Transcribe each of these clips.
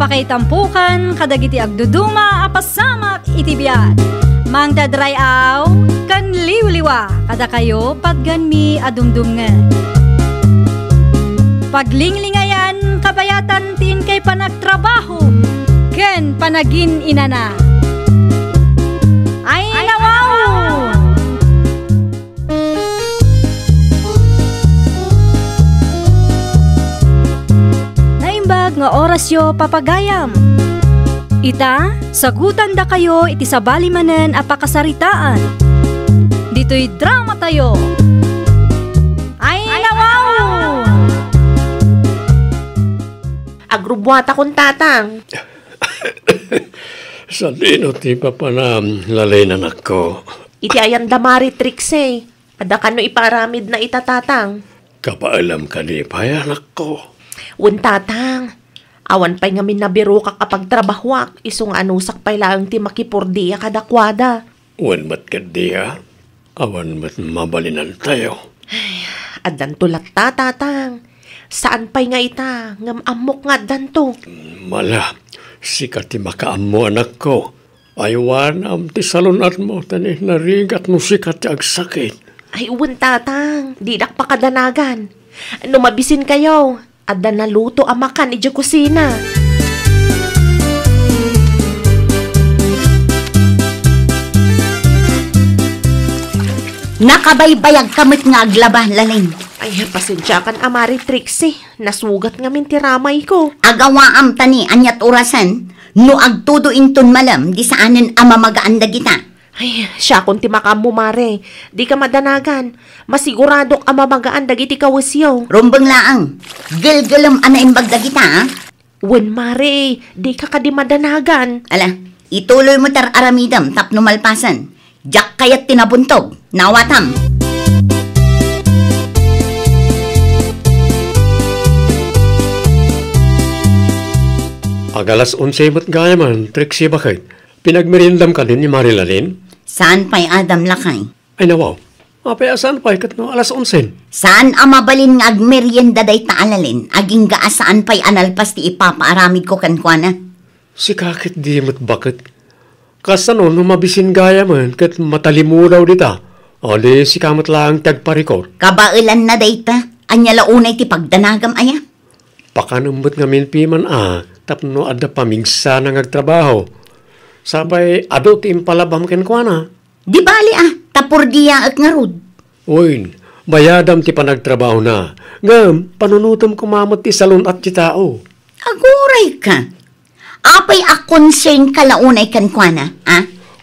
Mapakaitampukan kadagiti agduduma apasamak iti biat. Mangdadrayaw kan liwliwa kada kayo patganmi adumdumngan. Paglinglingayan kabayatan tin kay panagtrabaho ken panagin inana. Ay nawaw! Naimbag nga orasyo papagayam. Ita, sagutan da kayo iti sabali manen a pakasaritaan. Dito'y drama tayo. Ay nawaw! Agrubwata kong tatang. Sa dino ti papanam lalay na nako. Iti ayan damari tricks eh. Kada kano iparamid na itatatang. Kapaalam ka ni payanak ko. Un tatang. Awan pa'y ngamin nabiro ka kapag trabahwak. Isong anusak pa'y lang ti makipurdiya kadakwada. Wan mat ka diya. Awan mat mabalinan tayo. Adan tulat tatang. Saan pa'y nga ita? Ngam amok nga danto. Mala, sikat ti makaammo anak ko. Aywan am ti salunat mo, tani narigat mo sikat ti agsakit. Ay uwan tatang, di dak pakadanagan. Mabisin kayo, ada naluto amakan iti kusina. Nakabaybayag kamit nga aglaba, laling. Ay, pasensya kan amari Trixie. Nasugat nga mintiramay ko. Agawaam tani anyat orasan, no agtudo inton malam, di saanen amamagaanda kita. Ay, siya kung timakam mo, mare. Di ka madanagan. Masiguradok amamagaan dagiti kawasyaw. Rumbang laang, gilgilam anaimbag da kita, ha? Wen, mare, di ka di madanagan. Ala, ituloy mo tar aramidam tapno malpasan. Diyak kayat tinabuntog, nawatam. Agalas 11 mat gaya man, Trixie bakit? Pinagmerindam ka din ni Marilalin? Saan pa'y Adam lakay? Ay nawaw, mapaya saan pa'y katno alas 11? Saan amabalin nga agmerienda day taalalin, aging gaasaan pa'y analpas ti ipapaaramid ko kankwana? Si kakit di mat bakit? Kasano mabisin gaya man, kat matalimu daw dita. O di si kamat lang tagparikor. Kabailan na day ta, anya launay ti pagdanagam aya? Pakanambot nga minpiman tapno ada pamigsa na ngagtrabaho. Sabay ado ti impalabam kenkwana. Di bali tapurdiya at ngarud. Uy, bayadam ti panagtrabaho na. Ngam, panunutom kumamot ti salon at ti tao. Aguray ka. Apay concern kalaunay kankwana, ha?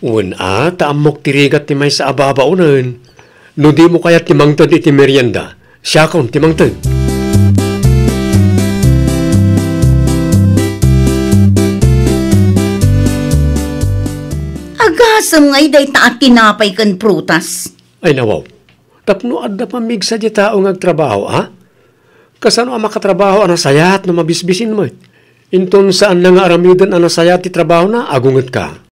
Un taamok tirigat ti may sa ababaunan. No di mo kaya timangtad iti merienda, siya kon timangtad. Agasam ngay day taat tinapay kan prutas. Ay nawaw, tapno adda pamigsa di tao ngagtrabaho, ha? Kasano ang makatrabaho anasayat na mabisbisin mo? Inton saan na nga aramidan anasayat ti trabaho na agunget ka?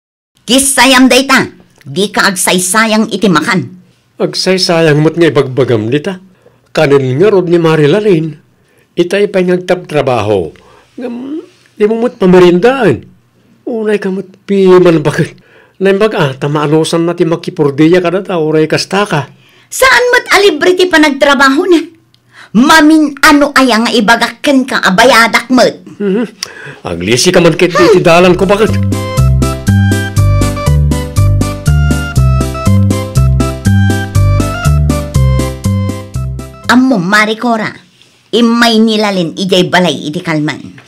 Kisayam day ta, di ka agsaysayang itimakan. Agsaysayang mo't nga ibagbagam dita. Kanin nga rod ni Marilalin. Itay pa'y ngagtab-trabaho. Di mo mo't pamarindaan. Unay ka mo't piman bakit? Naimbag tamaanosan na ti makipurdiya ka na ta, oray kasta ka. Saan mo't alibre ti panagtrabaho na? Mamin ano aya nga ibagakken ka abayadak mo't? Aglisi ka man kit ti dalan ko bakit? Ammo Maricora, imay nilalin ijay balay iti kalman.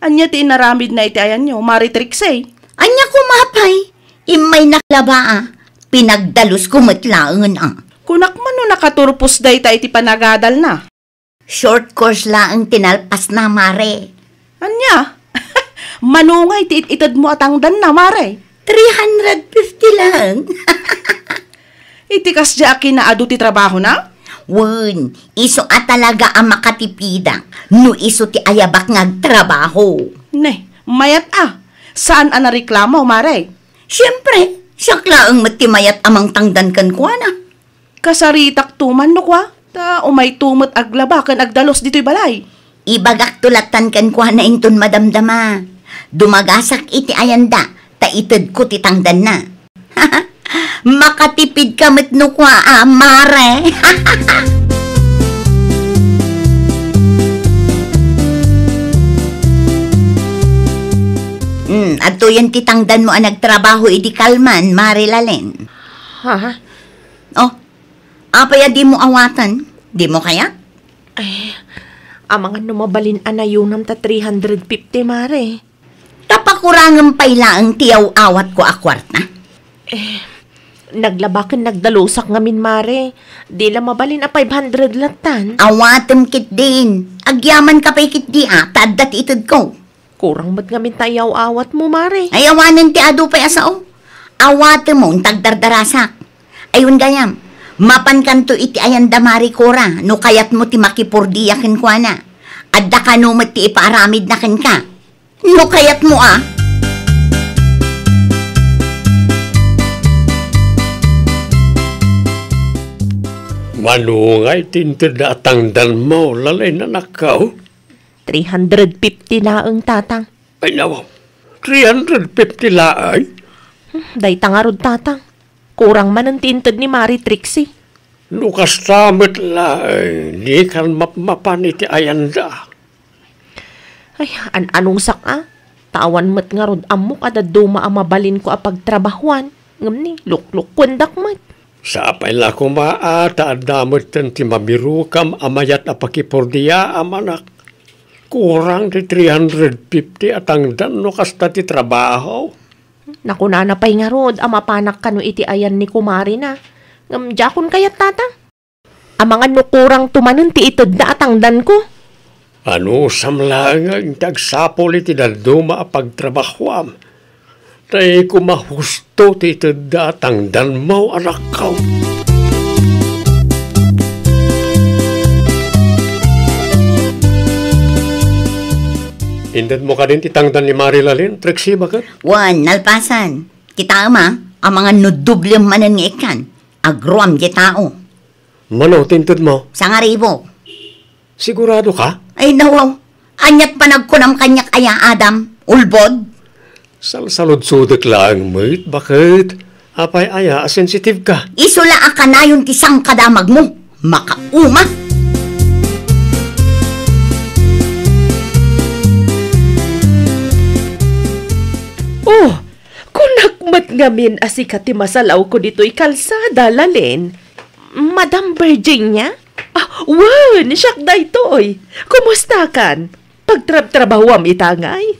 Anya ti inaramid na iti ayan nyo, Maritrix eh. Anya kumapay, imay naklaba pinagdalos kumatlaangan Kunak man no nakaturpos day ta iti panagadal na. Short course laang tinalpas na, Mare. Anya? Manungay ti itad mo atangdan na, Mare. 350 lang. Itikas di akin na adu ti trabaho na? Wun, iso talaga ang makatipida. No iso ti ayabak ngagtrabaho. Ne, mayat Saan nareklamo, Mare? Siyempre, sakla ang matimayat amang tangdan kan kuha na. Kasaritak tuman no kwa? Ta umay tumot aglabakan agdalos dito'y balay. Ibagak tulatan kan kuha na inton madamdama. Dumagasak iti ayanda, ta ited ko titangdan na. Makatipid ka no kwa, mare. Ato yan titangdan mo ang nagtrabaho iti kalman, mare Lalen. Ha? Oh, apaya di mo awatan? Di mo kaya? Ay, ang mga numabalin anayunam ta 350, mare. Tapakurangan payla ang tiyaw awat ko akwarta. Naglabakan nagdalusak ngamin, mare. Di lang mabalin a 500 latan. Awatem kit din. Agyaman ka pa'y kit di tadat itid ko. Kurang mat ngamin tayaw awat mo, mare. Ay awanan ti ado pa'y asao. Awatem mo tagdardarasak. Ayun gayam. Mapan kanto iti ayan damari kora. No kayat mo ti makipurdiyakin kwa na. Adda ka no mat ti ipaaramid na ken ka. No kayat mo Manungay tinted na atangdan mo, lalay na nakaw. 350 na ang tatang. Ay nawaw, 350 laay. Day tangarod tatang. Kurang man ang tintad ni Mari Trixie. Lukas tamit laay, di kan mapan iti ayanda. Ay, anong sak Tawan mat nga rod amok ada duma ang mabalin ko apagtrabahuan. Ngam ni, lukluk kundak mat. Sa apay la kumaata adamot ti mabirukam amayat apakipurdiya amanak. Kurang ti 350 atangdan no kasta ti trabaho. Nakunana pa'y nga rod, amapanak kano iti ayan ni kumari na. Ngam jakon kayat tata. Ang mga nukurang tumanon ti itod na atangdan ko. Ano samlangang tagsapol iti dalduma apagtrabahuam. Tay kumahusto ti itod na atangdan mo anak ko. Indad mo ka din titangdan ni Marilalin, Trixie, bakit? Wan, nalpasan. Kita ang mga nudublem manan nga ikan. Agruam kitao. Mano, tintod mo? Sangaribo. Sigurado ka? Ay nawaw. Anyat panagkunam kanyak aya Adam. Ulbod. Salsalod-sudak lang, mate. Bakit? Apay aya, sensitive ka. Isula ka na yung tisang kadamag mo. Makauma. Oh, kunakmat ngamin asikat ti masalaw ko dito'y kalsada, Lalin. Madam Virginia? Wan, siyak da ito'y. Kumusta kan? Pagtrab-trabawam itangay.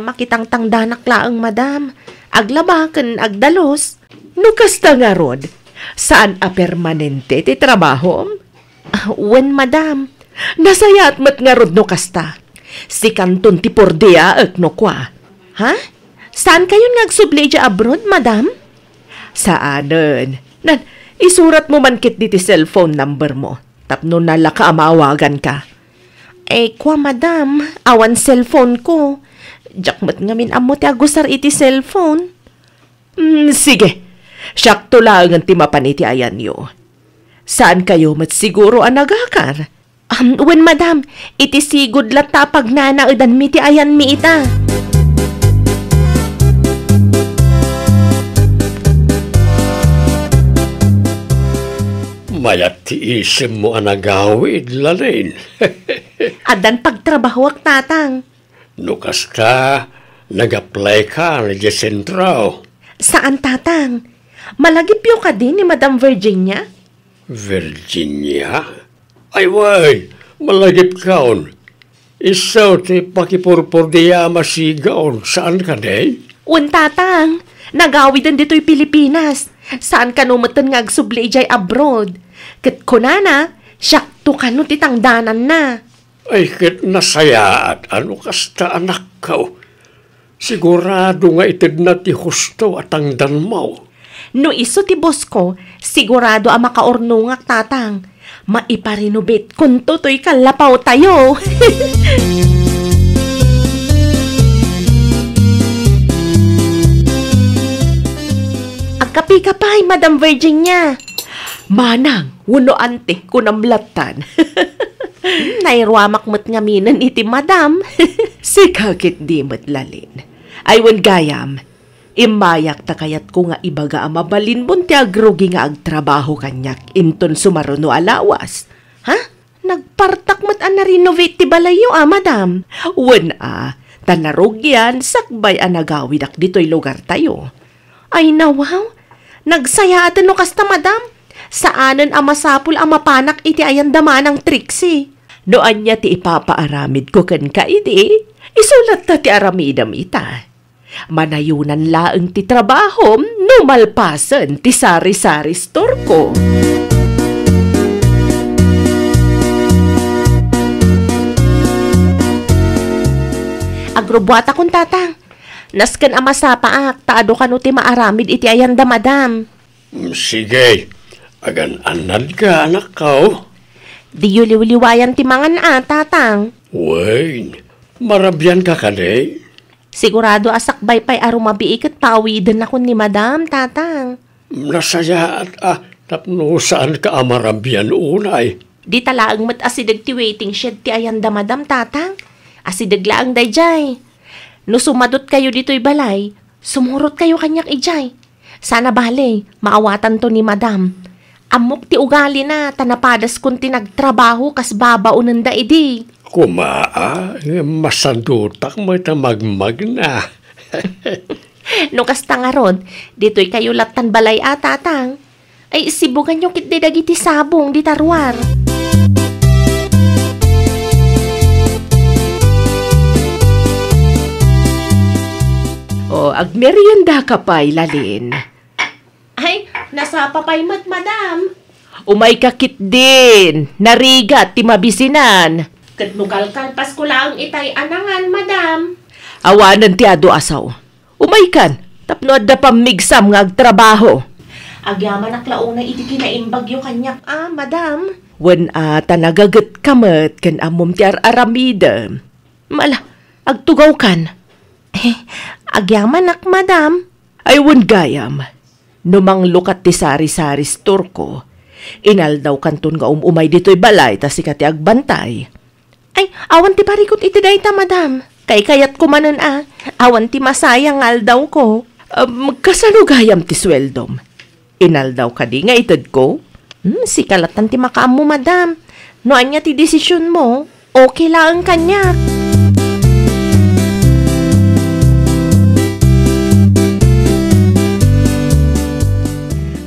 Makitang tangdanak laang, madam. Aglabakan, agdalos. Nukasta nga rod. Saan a permanente ti trabahom? Wan, madam. Nasayat mat nga rod nukasta. Si kanton ti Pordia ak no kwa. Ha? Saan kayo nagsubli dya abroad, madam? Saanan? Isurat mo man kit diti cellphone number mo. Tapno nalaka amawagan ka. Kwa madam, awan cellphone ko. Jakmat ngamin amo ti agusar iti cellphone. Sige, syakto lang ang timapan iti ayan yo. Saan kayo matsiguro anagakar? Wen madam, iti sigod lata pag nanaudan mi ti ayan mi ita. Mayat ti isim mo anagawid, Lalin. Adan pagtrabahwak tatang. Nukas ka, nag-apply ka na di sentro. Saan tatang? Malagipyo ka din ni Madam Virginia? Virginia? Ay, way, malagip kaon. Isaw ti pakipurpur diya masigaon. Saan ka day? Un tatang, nagawidan dito'y Pilipinas. Saan ka numatan nga agsubli jay abroad? Kat kunana, syakto ka no titangdanan na. Ay, kit nasayaat. Ano kasta anak ko? Sigurado nga itid na ti husto at tangdan mo. No iso ti boss ko, sigurado ang makaornungak tatang. Maiparinubit kung tutoy kalapaw tayo. Agkapi-kapay, Madam Virginia. Manang, uno ante kunamlatan. Nairwamak mo't ngaminan iti madam. Si kakit di mo't lalin. Aywan gayam. Imayak ta kayat ko nga ibaga mabalin mo ti agrogi nga agtrabaho kanyak inton sumaruno alawas. Ha? Nagpartak mo't na-renovate ti balayo madam. Wan tanarog yan sakbay nagawidak dito'y lugar tayo. Ay nawaw, nagsayatan no kasta madam. Saanan masapul mapanak iti ayandama ng Trixie. Noan niya ti ipapaaramid ko kan ka iti, isulat ta ti aramidam ita. Manayunan laeng ti trabaho, numalpasan ti sari-sari store ko. Agrobuata kong tatang, nasken masapaak, taado ka no ti maaramid iti ayanda madam. Sige, agan-anad ka, anak ko. Di yu liwliwayan ti mangan tatang. Wayne, marabyan ka kade. Sigurado asakbay pa'y arumabiikat pawidan ako ni madam, tatang. Nasaya at tapno saan ka marabyan unay. Di talaang mat asidag ti waiting shed ti ayanda madam, tatang. Asidag laang dayjay. No sumadot kayo dito'y balay, sumurot kayo kanyak ijay. Sana bale, maawatan to ni madam. Amok ti ugali na, tanapadas kung tinagtrabaho kas babaunan da idi. Masandutak mo ita magmag na. No kasta nga ron, dito'y kayo latan balay tatang. Ay sibugan nyo kit dagiti sabong di tarwar. O, agmerienda ka pa'y lalin. Ay, nasa papay mat, madam. Umay kakit din. Narigat, ti mabisinan. Katnugal kalpas ko lang itay anangan, madam. Awanan ti ado asaw. Umay kan, tapno adda pamigsam nga agtrabaho. Agyaman aklaong na iti kinaimbagyo kanyak, madam. Wan tanagagat kamat kan amom ti aramida. Mala, agtugaw kan. Agyaman madam. Ay wan gayam. Numang lukat ti sari-sari store ko, inaldaw kanton nga umay dito'y balay ta sikati agbantay. Ay, awan ti parikot iti dayta, madam. Kay kayat ko manan awan ti masayang aldaw ko. Kasanugayam ti sweldom. Inaldaw ka di nga itad ko? Sikalatan ti makaam mo, madam. Noan niya ti desisyon mo, okay lang kanyak.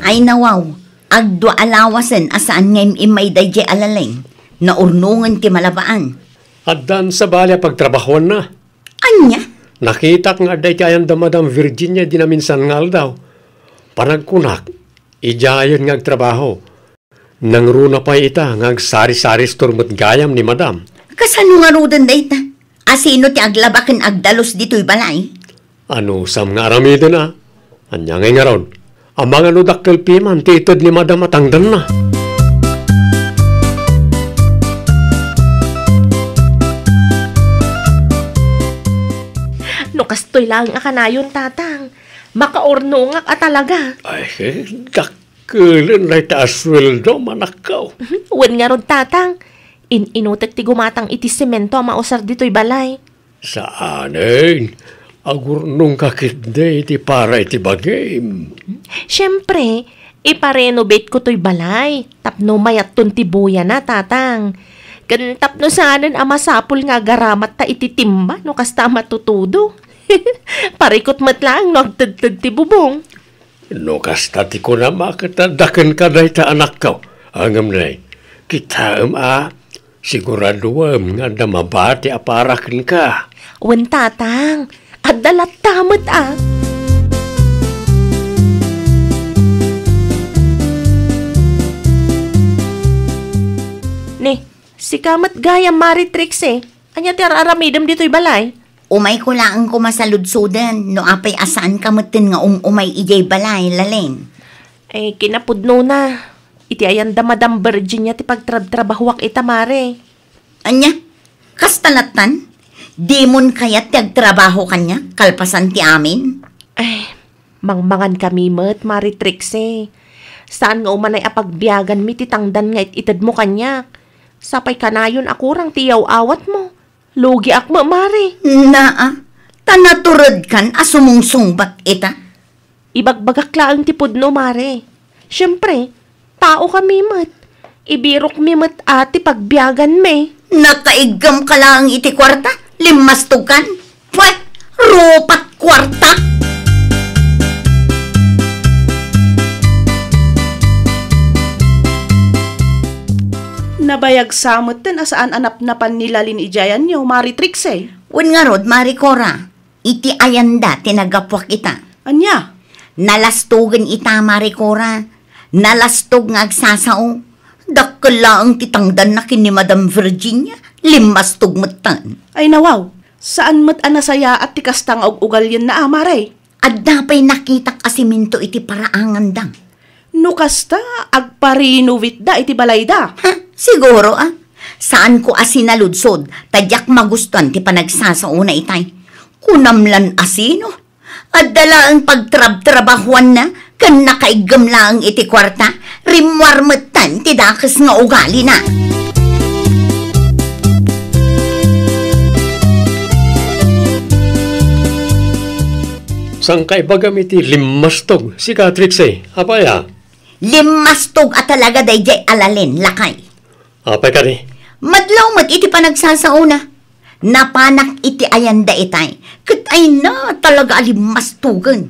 Ay nawaw, agdo alawasan asaan ngayon imay dayjay alaleng, na urnungan ti malabaan. At dan sa balya pagtrabahoan na. Anya? Nakita nga day kayan da Madam Virginia di na minsan ngal daw. Panagkunak, ijayon nga agtrabaho. Nangruna pa ita nga sari-sari store mo't gayam ni Madam. Kasano nga rudan dayta? Asino ti aglabakan agdalos dito'y balay? Ano sam nga aramidon Anya nga ron. Ang mga nudakkel piman, titod ni Madam atangdan na. No kastoy lang akanayon, tatang. Makaornongak talaga. Ay, dakkelan na ita asweldo, manakaw. Wan nga ron, tatang. Inutek ti gumatang iti semento mausar dito'y balay. Saanin? Agurnong kakitde iti para iti bagay. Siyempre, iparenovate ko to'y balay. Tapno mayat ton tibuya na, tatang. Kan tapno saanan masapul nga garamat ta iti timba no kasta matutudo. Parikot mat lang no agtagtag ti bubong. No kasta ti ko na makatadakan ka na ita anak ko. Angam na kita siguraduam nga na mabati aparakin ka. Wan, tatang. At dalat tamat Ni, si kamat gaya Maritrix Anya ti aramidam dito'y balay. Umay ko lang ko masaludsudan, no apay asaan kamutin nga umay ijay balay, laleng. Ay, kinapudno na. Iti ayan da Madam Virginia ti pagtrabahuak itamare. Anya? Kastalatan? Di mon kayat tagtrabaho kanya, kalpasan ti amin? Ay, mangmangan kami mat, Maritrix Saan nga umanay apagbiyagan mi titangdan nga itad mo kanyak? Sapay kanayon akurang tiyaw awat mo. Lugi ak mo, Mari. Naa, tanaturod kan asumungsungbat ita. Ibagbagak laang tipod no, Mari. Siyempre, tao kami mat. Ibirok mi mat ati pagbiyagan me. Nakaigam ka lang iti kwarta, limastukan. Pwet, rupat kwarta. Nabayag samot din asaan anap-napan nila linijayan nyo, Mari Trixie. Wen nga rod, Mari Cora, iti ayanda tinagapwak ita. Anya? Nalastugan ita, Mari Cora. Nalastog nga agsasao. Dakala ang titangdan na kini Madam Virginia. Limastog matan. Ay nawaw, saan mat anasaya at tikastang og ugal yan na, Mari? At dapay nakita kasiminto iti paraangan dang. Nukasta, agparinuwit da iti balay da. Ha, siguro Saan ko asinaludsod, tadyak magustuhan ti panagsasauna itay. Kunamlan asino. At dala ang pagtrab-trabahuan na, kan nakaigam lang iti kwarta, rimwarmetan ti dakas nga ugali na. Sang kaibagam iti limastog si Trixie. Apaya? Limastog at talaga dayjay alalin, lakay. Apay ka di? Madlaw mat iti panagsasauna. Napanak iti ayanda itay. Kat ay na talaga alimastugan.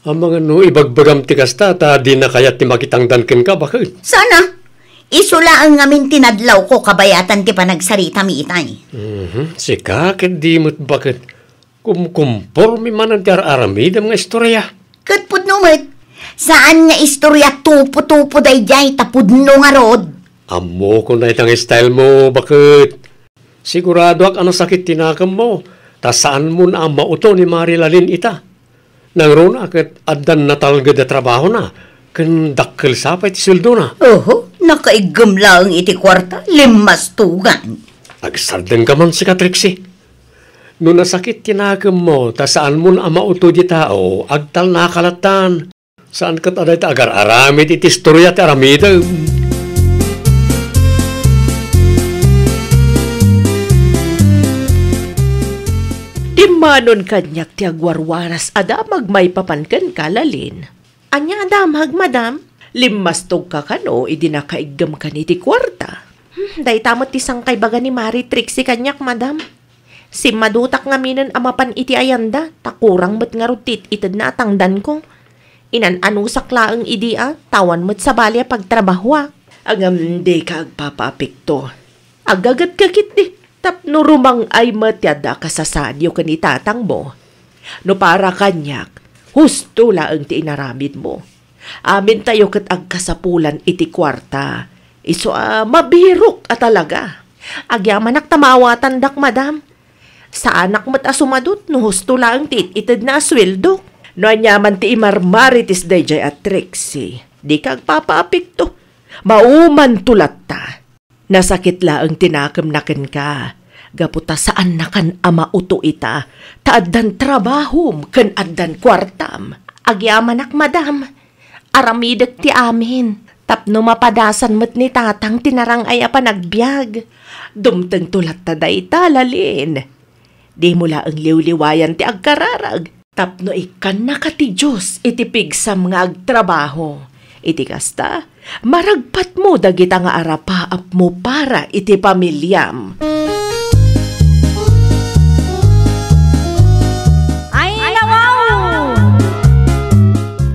Ang mga no ibagbagam ti kasta ta di na kayat ti makitangdan ken ka bakit? Sana, isula ang ngamin tinadlaw ko kabayatan ti panagsarita mi itay. Si kakit di mo't bakit? Kumkumpormi man ang tiar-aramid ang mga istorya. Kat pudno met, saan nga istorya tupo-tupo dayjay tapudno nga rod? Amo ko na itang style mo, bakit? Sigurado ak ano sakit tinakam mo. Ta saan mo na ang mauto ni Marilalin ita? Nang ron akit adan na talga da trabaho na. Kan dakkel sapay ti sildo na. Oho, nakaigam lang iti kwarta, limastugan. Agsarden ka man si Trixie. No nasakit tinakam mo, ta saan mo na ang mauto di tao, agtal nakalatan. Saan kat aday ta agar-aramid iti istorya ti aramida. Manon kanyak ti agwarwaras adamag may papankan kalalin. Anya adamag, madam? Limastog ka kano, idinakaigam ka ni ti kwarta. Day tamot ti sangkay baga ni Mari Trixie kanyak, madam. Si madutak nga minan amapan iti ayanda, takurang met nga rutit itad na atangdan ko. Inan-anusak laang idia, tawan met sa balya pagtrabahwa. Agam di ka agpapaapikto. Agagat kakit di. Tapno rumang ay matyada kasasadyo ka ni tatang mo. No para kanyak, husto laang ti inaramid mo. Amin tayo kat agkasapulan iti kwarta. Iso mabirok talaga. Agyaman tamawatan dak, madam. Sa anak mat asumadot no husto laang ti itid na asweldo. No anyaman ti imarmaritis dayjay at Trixie. Di kag papaapik to. Mauman tulat ta. Nasakit laang tinakam naken ka. Gaputa saan na kan ama uto ita. Taaddan trabahom kan addan kwartam. Agyamanak, madam. Aramidak ti amin. Tapno mapadasan mo't ni tatang tinarang ay panagbiag. Dumteng tulat ta day talalin. Di mula ang liwliwayan ti agkararag. Tapno ikan na ka ti Diyos iti pigsam nga agtrabaho. Iti kasta, maragpat mo dagita nga arapaap mo para iti pamilyam. Ay, nawaw!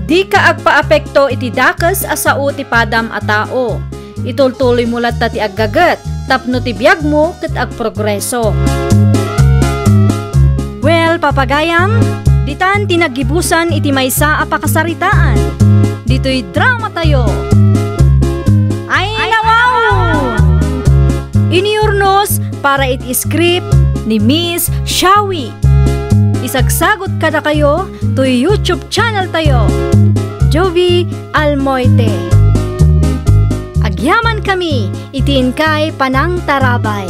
Di ka agpa-apekto iti dakas asao ti padam a tao. Itultuloy mo lat ti aggagat, tapno ti biyag mo ket agprogreso. Well, papagayam, ditan tinagibusan iti maysa a pakasaritaan. Dito'y drama tayo. Ay, nawaw! Iniurnos para iti script ni Miss Shawi. Isagsagot ka na kayo to YouTube channel tayo. Jovi Almoite. Agyaman kami, itin kay Panang Tarabay.